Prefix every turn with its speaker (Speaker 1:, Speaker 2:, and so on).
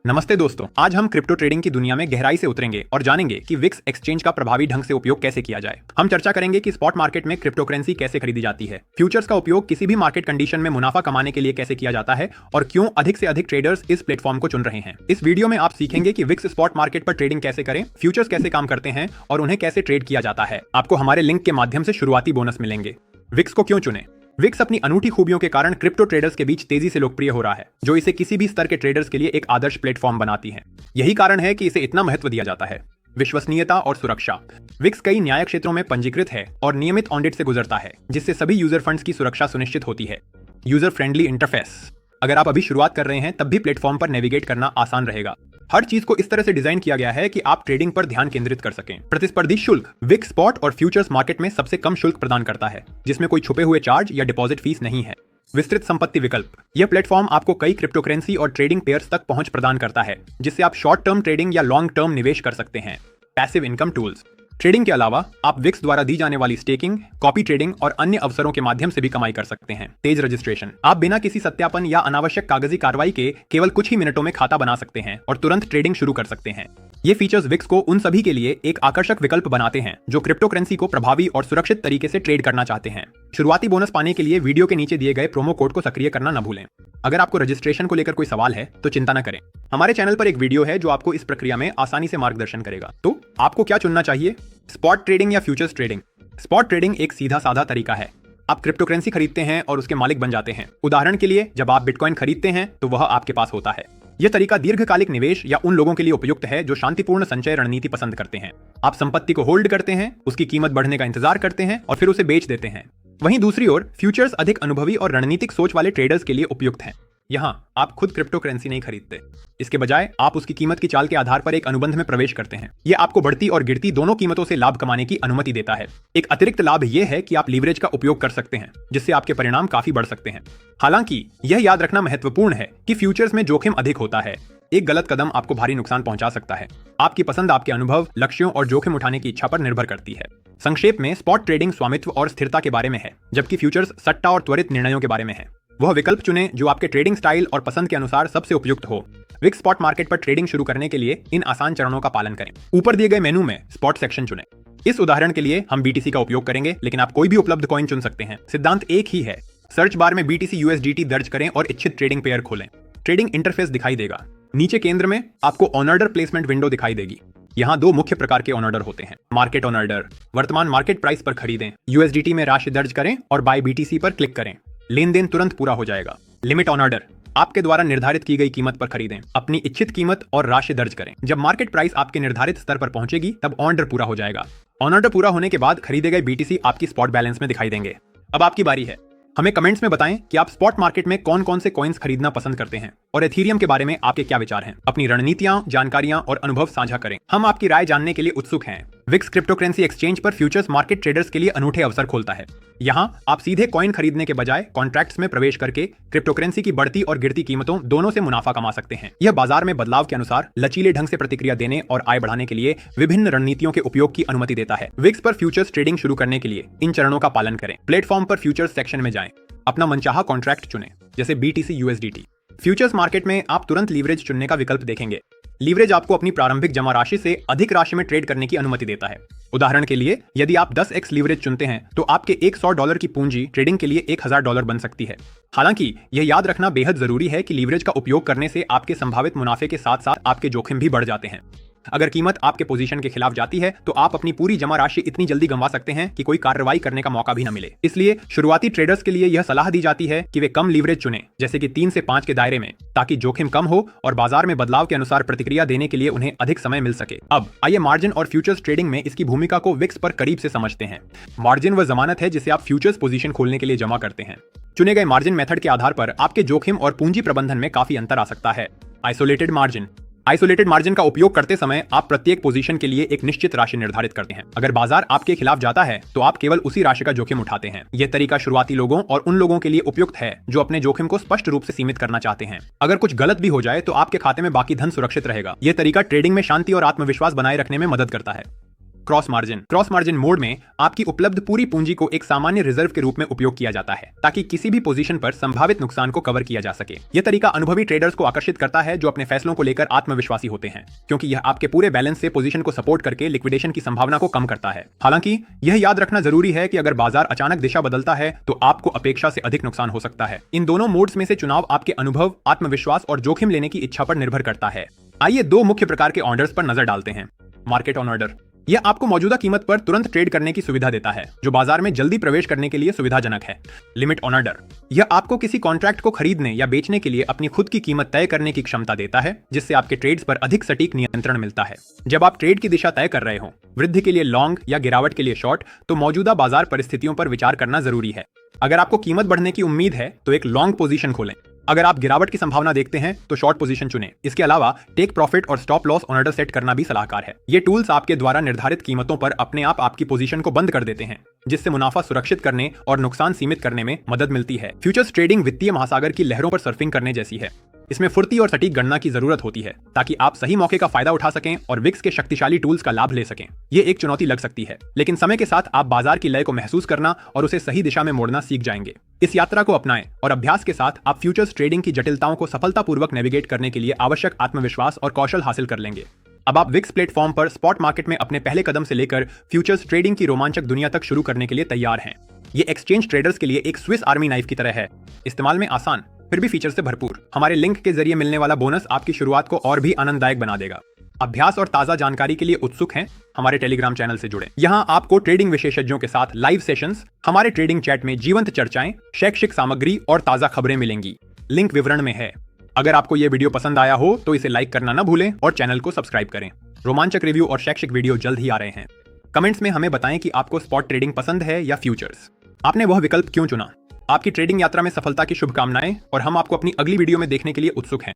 Speaker 1: नमस्ते दोस्तों, आज हम क्रिप्टो ट्रेडिंग की दुनिया में गहराई से उतरेंगे और जानेंगे कि विक्स एक्सचेंज का प्रभावी ढंग से उपयोग कैसे किया जाए। हम चर्चा करेंगे कि स्पॉट मार्केट में क्रिप्टो करेंसी कैसे खरीदी जाती है, फ्यूचर्स का उपयोग किसी भी मार्केट कंडीशन में मुनाफा कमाने के लिए कैसे किया जाता है और क्यों अधिक से अधिक ट्रेडर्स इस प्लेटफॉर्म को चुन रहे हैं। इस वीडियो में आप सीखेंगे कि विक्स स्पॉट मार्केट पर ट्रेडिंग कैसे करें, फ्यूचर्स कैसे काम करते हैं और उन्हें कैसे ट्रेड किया जाता है। आपको हमारे लिंक के माध्यम से शुरुआती बोनस मिलेंगे। विक्स को क्यों चुने? विक्स अपनी अनूठी खूबियों के कारण क्रिप्टो ट्रेडर्स के बीच तेजी से लोकप्रिय हो रहा है, जो इसे किसी भी स्तर के ट्रेडर्स के लिए एक आदर्श प्लेटफॉर्म बनाती है। यही कारण है कि इसे इतना महत्व दिया जाता है। विश्वसनीयता और सुरक्षा। विक्स कई न्याय क्षेत्रों में पंजीकृत है और नियमित ऑडिट से गुजरता है, जिससे सभी यूजर फंड्स की सुरक्षा सुनिश्चित होती है। User friendly interface. अगर आप अभी शुरुआत कर रहे हैं तब भी प्लेटफॉर्म पर नेविगेट करना आसान रहेगा। हर चीज को इस तरह से डिजाइन किया गया है कि आप ट्रेडिंग पर ध्यान केंद्रित कर सकें। प्रतिस्पर्धी शुल्क। विक्स स्पॉट और फ्यूचर्स मार्केट में सबसे कम शुल्क प्रदान करता है, जिसमें कोई छुपे हुए चार्ज या डिपॉजिट फीस नहीं है। विस्तृत संपत्ति विकल्प। यह प्लेटफॉर्म आपको कई क्रिप्टो करेंसी और ट्रेडिंग पेयर्स तक पहुंच प्रदान करता है, जिससे आप शॉर्ट टर्म ट्रेडिंग या लॉन्ग टर्म निवेश कर सकते हैं। Passive income tools. ट्रेडिंग के अलावा आप विक्स द्वारा दी जाने वाली स्टेकिंग, कॉपी ट्रेडिंग और अन्य अवसरों के माध्यम से भी कमाई कर सकते हैं। तेज रजिस्ट्रेशन। आप बिना किसी सत्यापन या अनावश्यक कागजी कार्रवाई के केवल कुछ ही मिनटों में खाता बना सकते हैं और तुरंत ट्रेडिंग शुरू कर सकते हैं। ये फीचर्स विक्स को उन सभी के लिए एक आकर्षक विकल्प बनाते हैं जो क्रिप्टो करेंसी को प्रभावी और सुरक्षित तरीके से ट्रेड करना चाहते हैं। शुरुआती बोनस पाने के लिए वीडियो के नीचे दिए गए प्रोमो कोड को सक्रिय करना न भूलें। अगर आपको रजिस्ट्रेशन को लेकर कोई सवाल है तो चिंता न करें, हमारे चैनल पर एक वीडियो है जो आपको इस प्रक्रिया में आसानी से मार्गदर्शन करेगा। तो आपको क्या चुनना चाहिए? स्पॉट ट्रेडिंग या फ्यूचर्स ट्रेडिंग? स्पॉट ट्रेडिंग एक सीधा साधा तरीका है। आप क्रिप्टो करेंसी खरीदते हैं और उसके मालिक बन जाते हैं। उदाहरण के लिए, जब आप बिटकॉइन खरीदते हैं तो वह आपके पास होता है। यह तरीका दीर्घकालिक निवेश या उन लोगों के लिए उपयुक्त है जो शांतिपूर्ण संचय रणनीति पसंद करते हैं। आप संपत्ति को होल्ड करते हैं, उसकी कीमत बढ़ने का इंतजार करते हैं और फिर उसे बेच देते हैं। वहीं दूसरी ओर फ्यूचर्स अधिक अनुभवी और रणनीतिक सोच वाले ट्रेडर्स के लिए उपयुक्त हैं। यहाँ आप खुद क्रिप्टो करेंसी नहीं खरीदते, इसके बजाय आप उसकी कीमत की चाल के आधार पर एक अनुबंध में प्रवेश करते हैं। ये आपको बढ़ती और गिरती दोनों कीमतों से लाभ कमाने की अनुमति देता है। एक अतिरिक्त लाभ यह है कि आप लीवरेज का उपयोग कर सकते हैं, जिससे आपके परिणाम काफी बढ़ सकते हैं। हालांकि यह याद रखना महत्वपूर्ण है कि फ्यूचर्स में जोखिम अधिक होता है। एक गलत कदम आपको भारी नुकसान पहुंचा सकता है। आपकी पसंद आपके अनुभव, लक्ष्यों और जोखिम उठाने की इच्छा पर निर्भर करती है। संक्षेप में, स्पॉट ट्रेडिंग स्वामित्व और स्थिरता के बारे में है, जबकि फ्यूचर्स सट्टा और त्वरित निर्णयों के बारे में है। वह विकल्प चुनें जो आपके ट्रेडिंग स्टाइल और पसंद के अनुसार सबसे उपयुक्त हो। विक्स स्पॉट मार्केट पर ट्रेडिंग शुरू करने के लिए इन आसान चरणों का पालन करें। ऊपर दिए गए मेनू में स्पॉट सेक्शन चुनें। इस उदाहरण के लिए हम BTC का उपयोग करेंगे, लेकिन आप कोई भी उपलब्ध कॉइन चुन सकते हैं। सिद्धांत एक ही है। सर्च बार में BTC USDT दर्ज करें और इच्छित ट्रेडिंग पेयर खोलें। ट्रेडिंग इंटरफेस दिखाई देगा। नीचे केंद्र में आपको ऑन ऑर्डर प्लेसमेंट विंडो दिखाई देगी। यहाँ दो मुख्य प्रकार के ऑन ऑर्डर होते हैं। मार्केट ऑन ऑर्डर, वर्तमान मार्केट प्राइस पर खरीदें, USDT में राशि दर्ज करें और बाय BTC पर क्लिक करें। लेन देन तुरंत पूरा हो जाएगा। लिमिट ऑन ऑर्डर, आपके द्वारा निर्धारित की गई कीमत पर खरीदें, अपनी इच्छित कीमत और राशि दर्ज करें। जब मार्केट प्राइस आपके निर्धारित स्तर पर पहुंचेगी तब ऑर्डर पूरा हो जाएगा। ऑन ऑर्डर पूरा होने के बाद खरीदे गए BTC आपकी स्पॉट बैलेंस में दिखाई देंगे। अब आपकी बारी है। हमें कमेंट्स में बताएं कि आप स्पॉट मार्केट में कौन कौन से कॉइन्स खरीदना पसंद करते हैं और एथीरियम के बारे में आपके क्या विचार हैं। अपनी रणनीतियां, जानकारियां और अनुभव साझा करें। हम आपकी राय जानने के लिए उत्सुक हैं। विक्स क्रिप्टो करेंसी एक्सचेंज पर फ्यूचर्स मार्केट ट्रेडर्स के लिए अनूठे अवसर खोलता है। यहाँ आप सीधे कॉइन खरीदने के बजाय कॉन्ट्रैक्ट्स में प्रवेश करके क्रिप्टो करेंसी की बढ़ती और गिरती कीमतों दोनों से मुनाफा कमा सकते हैं। यह बाजार में बदलाव के अनुसार लचीले ढंग से प्रतिक्रिया देने और आय बढ़ाने के लिए विभिन्न रणनीतियों के उपयोग की अनुमति देता है। विक्स पर फ्यूचर्स ट्रेडिंग शुरू करने के लिए इन चरणों का पालन करें। प्लेटफॉर्म पर फ्यूचर्स सेक्शन में जाएं। अपना मनचाहा कॉन्ट्रैक्ट चुनें, जैसे BTC USDT। फ्यूचर्स मार्केट में आप तुरंत लीवरेज चुनने का विकल्प देखेंगे। लीवरेज आपको अपनी प्रारंभिक जमा राशि से अधिक राशि में ट्रेड करने की अनुमति देता है। उदाहरण के लिए, यदि आप 10x लीवरेज चुनते हैं तो आपके एक $100 की पूंजी ट्रेडिंग के लिए $1000 बन सकती है। हालांकि यह याद रखना बेहद जरूरी है कि लीवरेज का उपयोग करने से आपके संभावित मुनाफे के साथ साथ आपके जोखिम भी बढ़ जाते हैं। अगर कीमत आपके पोजीशन के खिलाफ जाती है तो आप अपनी पूरी जमा राशि इतनी जल्दी गंवा सकते हैं कि कोई कार्रवाई करने का मौका भी न मिले। इसलिए शुरुआती ट्रेडर्स के लिए यह सलाह दी जाती है कि वे कम लीवरेज चुनें, जैसे कि 3 से 5 के दायरे में, ताकि जोखिम कम हो और बाजार में बदलाव के अनुसार प्रतिक्रिया देने के लिए उन्हें अधिक समय मिल सके। अब आइए मार्जिन और फ्यूचर्स ट्रेडिंग में इसकी भूमिका को विक्स पर करीब से समझते हैं। मार्जिन वह जमानत है जिसे आप फ्यूचर्स पोजीशन खोलने के लिए जमा करते हैं। चुने गए मार्जिन मेथड के आधार पर आपके जोखिम और पूंजी प्रबंधन में काफी अंतर आ सकता है। Isolated margin. आइसोलेटेड मार्जिन का उपयोग करते समय आप प्रत्येक पोजीशन के लिए एक निश्चित राशि निर्धारित करते हैं। अगर बाजार आपके खिलाफ जाता है तो आप केवल उसी राशि का जोखिम उठाते हैं। यह तरीका शुरुआती लोगों और उन लोगों के लिए उपयुक्त है जो अपने जोखिम को स्पष्ट रूप से सीमित करना चाहते हैं। अगर कुछ गलत भी हो जाए तो आपके खाते में बाकी धन सुरक्षित रहेगा। यह तरीका ट्रेडिंग में शांति और आत्मविश्वास बनाए रखने में मदद करता है। क्रॉस मार्जिन मोड में आपकी उपलब्ध पूरी पूंजी को एक सामान्य रिजर्व के रूप में उपयोग किया जाता है ताकि किसी भी पोजीशन पर संभावित नुकसान को कवर किया जा सके। यह तरीका अनुभवी ट्रेडर्स को आकर्षित करता है जो अपने फैसलों को लेकर आत्मविश्वासी होते हैं, क्योंकि यह आपके पूरे बैलेंस से पोजीशन को सपोर्ट करके लिक्विडेशन की संभावना को कम करता है। हालांकि यह याद रखना जरूरी है कि अगर बाजार अचानक दिशा बदलता है तो आपको अपेक्षा से अधिक नुकसान हो सकता है। इन दोनों मोड्स में से चुनाव आपके अनुभव, आत्मविश्वास और जोखिम लेने की इच्छा पर निर्भर करता है। आइए दो मुख्य प्रकार के ऑर्डर्स पर नजर डालते हैं। मार्केट ऑन ऑर्डर, यह आपको मौजूदा कीमत पर तुरंत ट्रेड करने की सुविधा देता है, जो बाजार में जल्दी प्रवेश करने के लिए सुविधाजनक है। लिमिट ऑन ऑर्डर, यह आपको किसी कॉन्ट्रैक्ट को खरीदने या बेचने के लिए अपनी खुद की कीमत तय करने की क्षमता देता है, जिससे आपके ट्रेड्स पर अधिक सटीक नियंत्रण मिलता है। जब आप ट्रेड की दिशा तय कर रहे हो, वृद्धि के लिए लॉन्ग या गिरावट के लिए शॉर्ट, तो मौजूदा बाजार परिस्थितियों पर विचार करना जरूरी है। अगर आपको कीमत बढ़ने की उम्मीद है तो एक लॉन्ग पोजीशन खोलें। अगर आप गिरावट की संभावना देखते हैं तो शॉर्ट पोजीशन चुनें। इसके अलावा टेक प्रॉफिट और stop loss on order set करना भी सलाहकार है। ये टूल्स आपके द्वारा निर्धारित कीमतों पर अपने आप आपकी पोजीशन को बंद कर देते हैं, जिससे मुनाफा सुरक्षित करने और नुकसान सीमित करने में मदद मिलती है। फ्यूचर्स ट्रेडिंग वित्तीय महासागर की लहरों पर सर्फिंग करने जैसी है। इसमें फुर्ती और सटीक गणना की जरूरत होती है ताकि आप सही मौके का फायदा उठा सकें और विक्स के शक्तिशाली टूल्स का लाभ ले सकें। ये एक चुनौती लग सकती है, लेकिन समय के साथ आप बाजार की लय को महसूस करना और उसे सही दिशा में मोड़ना सीख जाएंगे। इस यात्रा को अपनाएं और अभ्यास के साथ आप फ्यूचर्स ट्रेडिंग की जटिलताओं को सफलतापूर्वक नेविगेट करने के लिए आवश्यक आत्मविश्वास और कौशल हासिल कर लेंगे। अब आप विक्स प्लेटफॉर्म पर स्पॉट मार्केट में अपने पहले कदम से लेकर फ्यूचर्स ट्रेडिंग की रोमांचक दुनिया तक शुरू करने के लिए तैयार हैं। ये एक्सचेंज ट्रेडर्स के लिए एक स्विस आर्मी नाइफ की तरह है, इस्तेमाल में आसान फिर भी फीचर से भरपूर। हमारे लिंक के जरिए मिलने वाला बोनस आपकी शुरुआत को और भी आनंददायक बना देगा। अभ्यास और ताजा जानकारी के लिए उत्सुक हैं? हमारे टेलीग्राम चैनल से जुड़ें। यहाँ आपको ट्रेडिंग विशेषज्ञों के साथ लाइव सेशंस, हमारे ट्रेडिंग चैट में जीवंत चर्चाएं, शैक्षिक सामग्री और ताजा खबरें मिलेंगी। लिंक विवरण में है। अगर आपको यह वीडियो पसंद आया हो तो इसे लाइक करना न भूलें और चैनल को सब्सक्राइब करें। रोमांचक रिव्यू और शैक्षिक वीडियो जल्द ही आ रहे हैं। कमेंट्स में हमें बताएं कि आपको स्पॉट ट्रेडिंग पसंद है या फ्यूचर्स। आपने वह विकल्प क्यों चुना? आपकी ट्रेडिंग यात्रा में सफलता की शुभकामनाएं और हम आपको अपनी अगली वीडियो में देखने के लिए उत्सुक हैं।